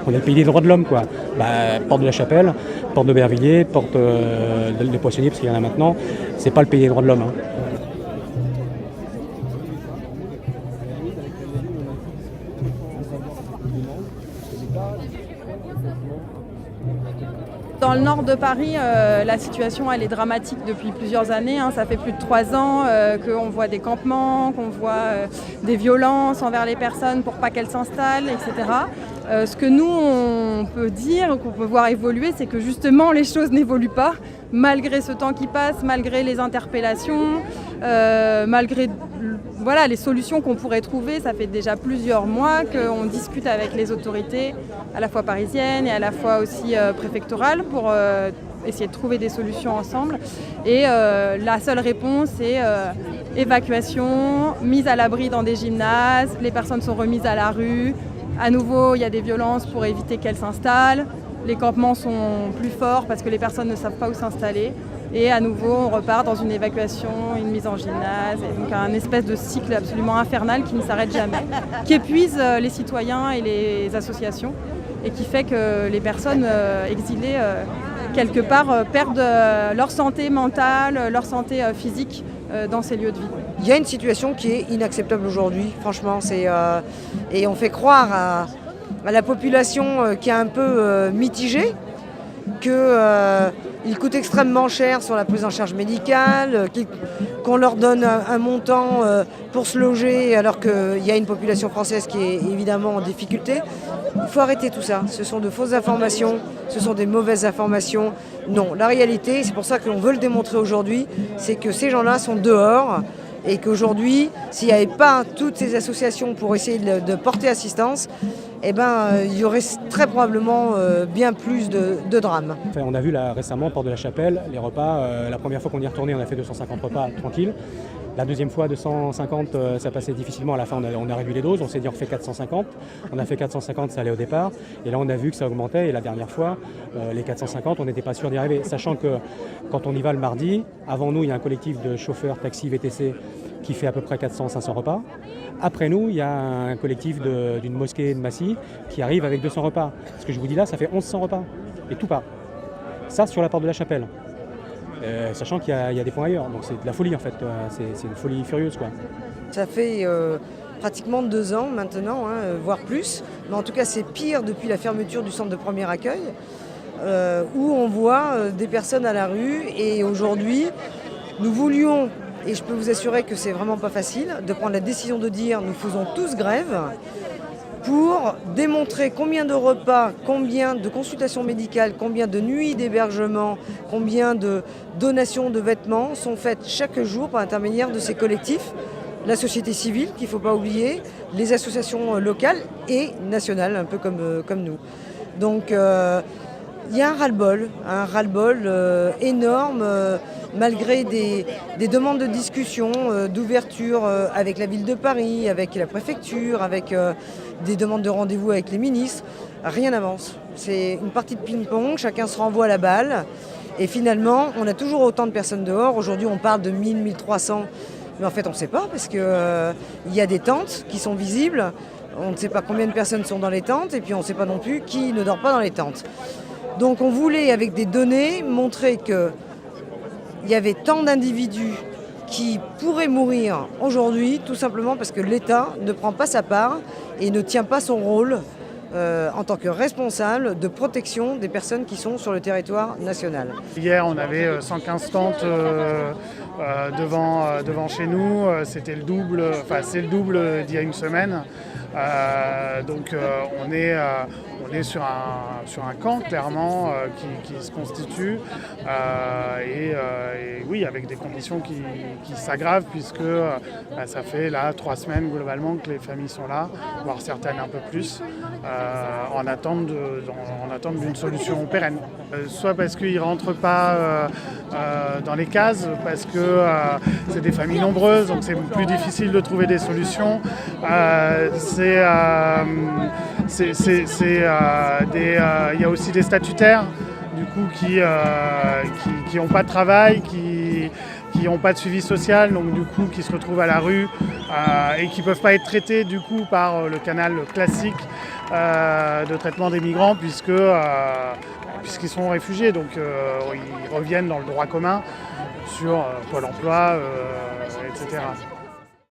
On est le pays des droits de l'homme, quoi. Porte de la Chapelle, porte d'Aubervilliers, porte des Poissonniers, parce qu'il y en a maintenant. C'est pas le pays des droits de l'homme. Dans le nord de Paris, la situation elle est dramatique depuis plusieurs années. Ça fait plus de 3 ans qu'on voit des campements, qu'on voit des violences envers les personnes pour pas qu'elles s'installent, etc. Ce que nous, on peut dire, qu'on peut voir évoluer, c'est que justement les choses n'évoluent pas, malgré ce temps qui passe, malgré les interpellations, malgré les solutions qu'on pourrait trouver. Ça fait déjà plusieurs mois qu'on discute avec les autorités, à la fois parisiennes et à la fois aussi préfectorales, pour essayer de trouver des solutions ensemble. Et la seule réponse est évacuation, mise à l'abri dans des gymnases, les personnes sont remises à la rue. À nouveau, il y a des violences pour éviter qu'elles s'installent. Les campements sont plus forts parce que les personnes ne savent pas où s'installer. Et à nouveau, on repart dans une évacuation, une mise en gymnase, et donc un espèce de cycle absolument infernal qui ne s'arrête jamais, qui épuise les citoyens et les associations, et qui fait que les personnes exilées, quelque part, perdent leur santé mentale, leur santé physique dans ces lieux de vie. Il y a une situation qui est inacceptable aujourd'hui, franchement. Et on fait croire à la population qui est un peu mitigée qu'il coûte extrêmement cher sur la prise en charge médicale, qu'on leur donne un montant pour se loger alors qu'il y a une population française qui est évidemment en difficulté. Il faut arrêter tout ça. Ce sont de fausses informations, ce sont des mauvaises informations. Non, la réalité, c'est pour ça que l'on veut le démontrer aujourd'hui, c'est que ces gens-là sont dehors et qu'aujourd'hui, s'il n'y avait pas toutes ces associations pour essayer de porter assistance, il y aurait très probablement bien plus de drames. On a vu là, récemment, porte de la Chapelle, les repas. La première fois qu'on y est retourné, on a fait 250 repas tranquille. La deuxième fois, 250, ça passait difficilement. À la fin, on a réduit les doses. On s'est dit on fait 450. On a fait 450, ça allait au départ. Et là, on a vu que ça augmentait. Et la dernière fois, les 450, on n'était pas sûr d'y arriver. Sachant que quand on y va le mardi, avant nous, il y a un collectif de chauffeurs taxi VTC qui fait à peu près 400-500 repas. Après nous, il y a un collectif d'une mosquée de Massy qui arrive avec 200 repas. Ce que je vous dis là, ça fait 1100 repas. Et tout part. Ça, sur la porte de la Chapelle. Sachant qu'il y a des points ailleurs. Donc c'est de la folie en fait. C'est une folie furieuse, quoi. Ça fait pratiquement 2 ans maintenant, voire plus. Mais en tout cas, c'est pire depuis la fermeture du centre de premier accueil, où on voit des personnes à la rue. Et aujourd'hui, nous voulions, et je peux vous assurer que c'est vraiment pas facile, de prendre la décision de dire nous faisons tous grève, pour démontrer combien de repas, combien de consultations médicales, combien de nuits d'hébergement, combien de donations de vêtements sont faites chaque jour par l'intermédiaire de ces collectifs, la société civile qu'il ne faut pas oublier, les associations locales et nationales, un peu comme nous. Donc il y a un ras-le-bol énorme, malgré des demandes de discussion, d'ouverture avec la ville de Paris, avec la préfecture, avec des demandes de rendez-vous avec les ministres. Rien n'avance. C'est une partie de ping-pong, chacun se renvoie la balle. Et finalement, on a toujours autant de personnes dehors. Aujourd'hui, on parle de 1000, 1300. Mais en fait, on ne sait pas parce qu'il y a des tentes qui sont visibles. On ne sait pas combien de personnes sont dans les tentes et puis on ne sait pas non plus qui ne dort pas dans les tentes. Donc on voulait, avec des données, montrer qu'il y avait tant d'individus qui pourraient mourir aujourd'hui, tout simplement parce que l'État ne prend pas sa part et ne tient pas son rôle en tant que responsable de protection des personnes qui sont sur le territoire national. Hier, on avait 115 tentes devant chez nous. C'était le double, c'est le double d'il y a une semaine. Donc on est sur un camp clairement qui se constitue et oui, avec des conditions qui s'aggravent puisque ça fait là 3 semaines globalement que les familles sont là, voire certaines un peu plus, en attente d'une solution pérenne. Soit parce qu'ils ne rentrent pas dans les cases, parce que c'est des familles nombreuses, donc c'est plus difficile de trouver des solutions. Il y a aussi des statutaires du coup qui n'ont pas de travail, qui n'ont pas de suivi social, donc du coup qui se retrouvent à la rue et qui ne peuvent pas être traités du coup par le canal classique de traitement des migrants puisqu'ils sont réfugiés, donc ils reviennent dans le droit commun sur Pôle emploi, etc.